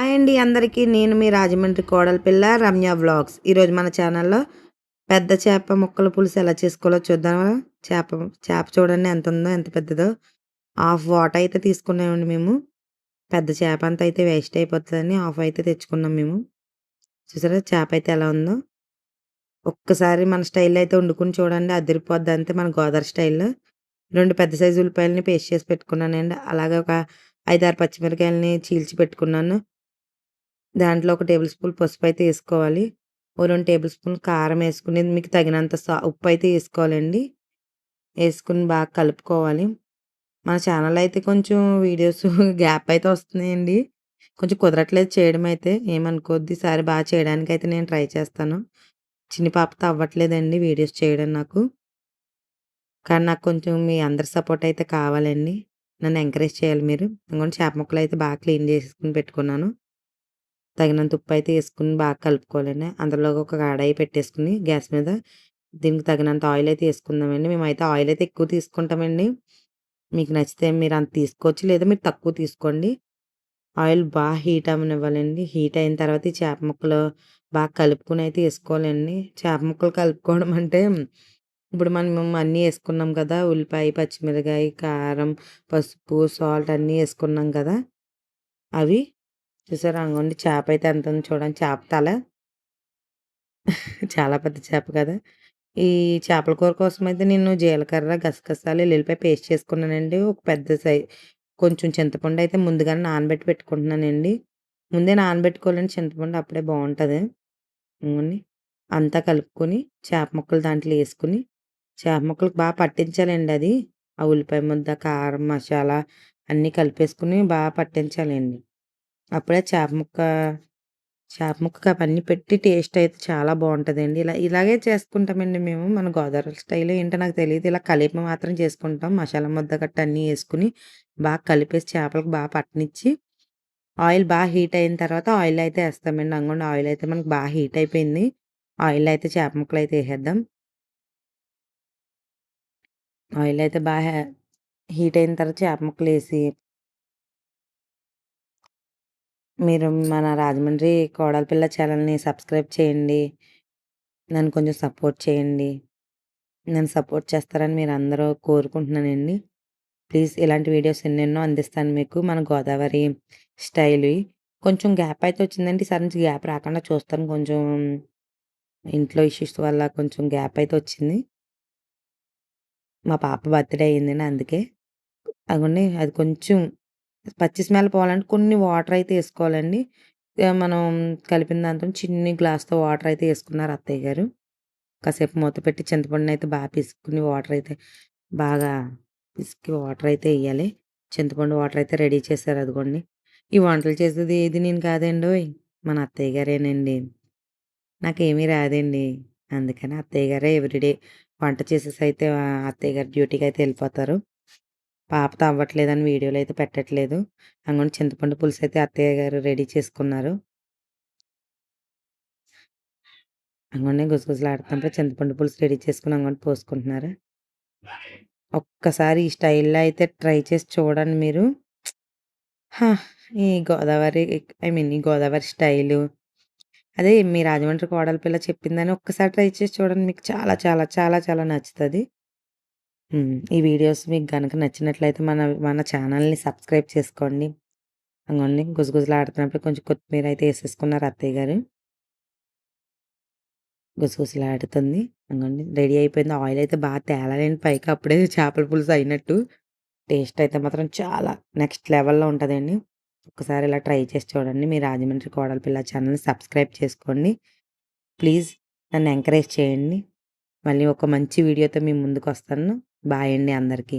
Hi అండి అందరికీ. నేను మీ రాజమండ్రి కోడలిపిల్ల రమ్య వ్లాగ్స్. ఈరోజు మన ఛానల్లో పెద్ద చేప ముక్కల పులుసు ఎలా చేసుకోవాలో చూద్దామా. చేప చేప చూడండి ఎంత ఉందో, ఎంత పెద్దదో. హాఫ్ వాట అయితే తీసుకున్నామండి మేము. పెద్ద చేప అంతా అయితే వేస్ట్ అయిపోతుందని హాఫ్ అయితే తెచ్చుకున్నాం మేము. చూసారా చేప అయితే ఎలా ఉందో. ఒక్కసారి మన స్టైల్లో అయితే వండుకుని చూడండి, అదిరిపోద్ది. అంతే మన గోదావరి స్టైల్లో. 2 పెద్ద సైజు ఉల్లిపాయలని పేస్ట్ చేసి పెట్టుకున్నానండి. అలాగే ఒక 5, 6 పచ్చిమిరకాయలని చీల్చి పెట్టుకున్నాను. దాంట్లో ఒక టేబుల్ స్పూన్ పసుపు అయితే వేసుకోవాలి. ఓ 2 టేబుల్ స్పూన్ కారం వేసుకుని మీకు తగినంత ఉప్పు అయితే వేసుకోవాలండి. వేసుకుని బాగా కలుపుకోవాలి. మన ఛానల్ అయితే కొంచెం వీడియోస్ గ్యాప్ అయితే వస్తున్నాయండి. కొంచెం కుదరట్లేదు చేయడం అయితే, ఏమనుకోద్ది. ఈసారి బాగా చేయడానికి అయితే నేను ట్రై చేస్తాను. చిన్ని పాపతో అవ్వట్లేదండి వీడియోస్ చేయడం నాకు. కానీ నాకు కొంచెం మీ అందరి సపోర్ట్ అయితే కావాలండి. నన్ను ఎంకరేజ్ చేయాలి మీరు. ఇంకోటి చేప ముక్కలు అయితే బాగా క్లీన్ చేసుకొని పెట్టుకున్నాను. తగినంత ఉప్పు అయితే వేసుకుని బాగా కలుపుకోవాలండి. అందులో ఒక కడాయి పెట్టేసుకుని గ్యాస్ మీద దీనికి తగినంత ఆయిల్ అయితే వేసుకుందామండి. మేమైతే ఆయిల్ అయితే ఎక్కువ తీసుకుంటామండి. మీకు నచ్చితే మీరు అంత తీసుకోవచ్చు, లేదా మీరు తక్కువ తీసుకోండి. ఆయిల్ బాగా హీట్ అవ్వనివ్వాలండి. హీట్ అయిన తర్వాత ఈ చేప ముక్కలు బాగా కలుపుకొని అయితే వేసుకోవాలండి. చేప ముక్కలు కలుపుకోవడం అంటే ఇప్పుడు మనం అన్నీ వేసుకున్నాం కదా, ఉల్లిపాయ, పచ్చిమిరకాయ, కారం, పసుపు, సాల్ట్ అన్నీ వేసుకున్నాం కదా. అవి చూసారా, అంగోండి చేప అయితే ఎంత ఉందో చూడండి. చేప తల చాలా పెద్ద చేప కదా. ఈ చేపల కూర కోసం అయితే నేను జీలకర్ర, గసగసాలు, ఎల్లుల్లిపాయ పేస్ట్ చేసుకున్నానండి. ఒక పెద్ద కొంచెం చింతపండు అయితే ముందుగానే నానబెట్టి పెట్టుకుంటున్నానండి. ముందే నానబెట్టుకోవాలండి చింతపండు, అప్పుడే బాగుంటుంది. ఇవ్వండి అంతా కలుపుకొని చేప ముక్కలు దాంట్లో వేసుకుని చేప ముక్కలకు బాగా పట్టించాలండి అది. ఆ ఉల్లిపాయ ముద్ద, కారం, మసాలా అన్నీ కలిపేసుకుని బాగా పట్టించాలండి. అప్పుడే చేప ముక్కకి అవన్నీ పెట్టి టేస్ట్ అయితే చాలా బాగుంటుందండి. ఇలాగే చేసుకుంటామండి మేము. మన గోదావరి స్టైల్ ఏంటో నాకు తెలియదు. ఇలా కలిపి మాత్రం చేసుకుంటాం. మసాలా ముద్ద గట్ట అన్నీ వేసుకుని బాగా కలిపేసి చేపలకు బాగా పట్టనిచ్చి ఆయిల్ బాగా హీట్ అయిన తర్వాత ఆయిల్ అయితే వేస్తామండి. అంగోండి ఆయిల్ అయితే మనకు బాగా హీట్ అయిపోయింది. ఆయిల్ అయితే చేప ముక్కలు అయితే వేసేద్దాం. ఆయిల్ అయితే బాగా హీట్ అయిన తర్వాత చేప ముక్కలు వేసి మీరు మన రాజమండ్రి కోడలిపిల్ల ఛానల్ని సబ్స్క్రైబ్ చేయండి. నన్ను కొంచెం సపోర్ట్ చేయండి. నన్ను సపోర్ట్ చేస్తారని మీరు అందరూ కోరుకుంటున్నానండి. ప్లీజ్ ఇలాంటి వీడియోస్ ఎన్నెన్నో అందిస్తాను మీకు. మన గోదావరి స్టైల్వి. కొంచెం గ్యాప్ అయితే వచ్చిందండి. ఈసారి నుంచి గ్యాప్ రాకుండా చూస్తాను. కొంచెం ఇంట్లో ఇష్యూస్ వల్ల కొంచెం గ్యాప్ అయితే వచ్చింది. మా పాప బర్త్‌డే అయిందండి అందుకే. అదిగోండి అది కొంచెం పచ్చి స్మెల్ పోవాలంటే కొన్ని వాటర్ అయితే ఏసుకోవాలండి. మనం కలిపిన దాంతో చిన్ని గ్లాస్‌తో వాటర్ అయితే ఏసుకున్నారు అత్తయ్య గారు. కాసేపు మూత పెట్టి చింతపండునయితే బాగా పిసుక్కుని వాటర్ అయితే బాగా పిసికి వాటర్ అయితే ఎయ్యాలి. చింతపండు వాటర్ అయితే రెడీ చేశారు అదిగోండి. ఈ వంటలు చేసేది ఏది నేను కాదండోయ్! మన అత్తయ్య గారేనండి. నాకేమీ రాదండి. అందుకని అత్తయ్య గారే ఎవ్రీడే వంట చేసేసి అయితే అత్తయ్య గారు డ్యూటీకయితే ఎళ్ళిపోతారు. పాపతో అవ్వట్లేదని వీడియోలు అయితే పెట్టట్లేదు. అంగోండి చింతపండు పులుసయితే అత్తయ్య గారు రెడీ చేసుకున్నారు. అంగోండి గుసగుసలాడుతుంటే చింతపండు పులుసు రెడీ చేసుకొని అంగోండి పోసుకుంటున్నారు. ఒక్కసారి ఈ స్టైల్‌లో అయితే ట్రై చేసి చూడండి మీరు. హా! ఈ గోదావరి ఈ గోదావరి స్టైలు అదే మీ రాజమండ్రి కోడలి పిల్ల చెప్పిందని ఒక్కసారి ట్రై చేసి చూడండి. మీకు చాలా చాలా చాలా చాలా నచ్చుతది. ఈ వీడియోస్ మీకు గనక నచ్చినట్లయితే మన మన ఛానల్‌ని సబ్స్క్రైబ్ చేసుకోండి. అంగోండి గుసగుసలాడుతున్నప్పుడు కొంచెం కొత్తిమీర అయితే ఏసేసుకున్నారు అత్తయ్య గారు. గుసగుసలాడుతుంది. అంగోండి రెడీ అయిపోయింది. ఆయిల్ అయితే బాగా తేలాలండి పైకి, అప్పుడే చేపల పులుసు అయినట్టు. టేస్ట్ అయితే మాత్రం చాలా నెక్స్ట్ లెవెల్‌లో ఉంటదండి. ఒక్కసారి ఇలా ట్రై చేసి చూడండి. మీ రాజమండ్రి కోడలి పిల్ల ఛానల్‌ని సబ్స్క్రైబ్ చేసుకోండి. ప్లీజ్ నన్ను ఎంకరేజ్ చేయండి. మళ్ళీ ఒక మంచి వీడియోతో మీ ముందుకొస్తాను. బాయ్ అండి అందరికీ.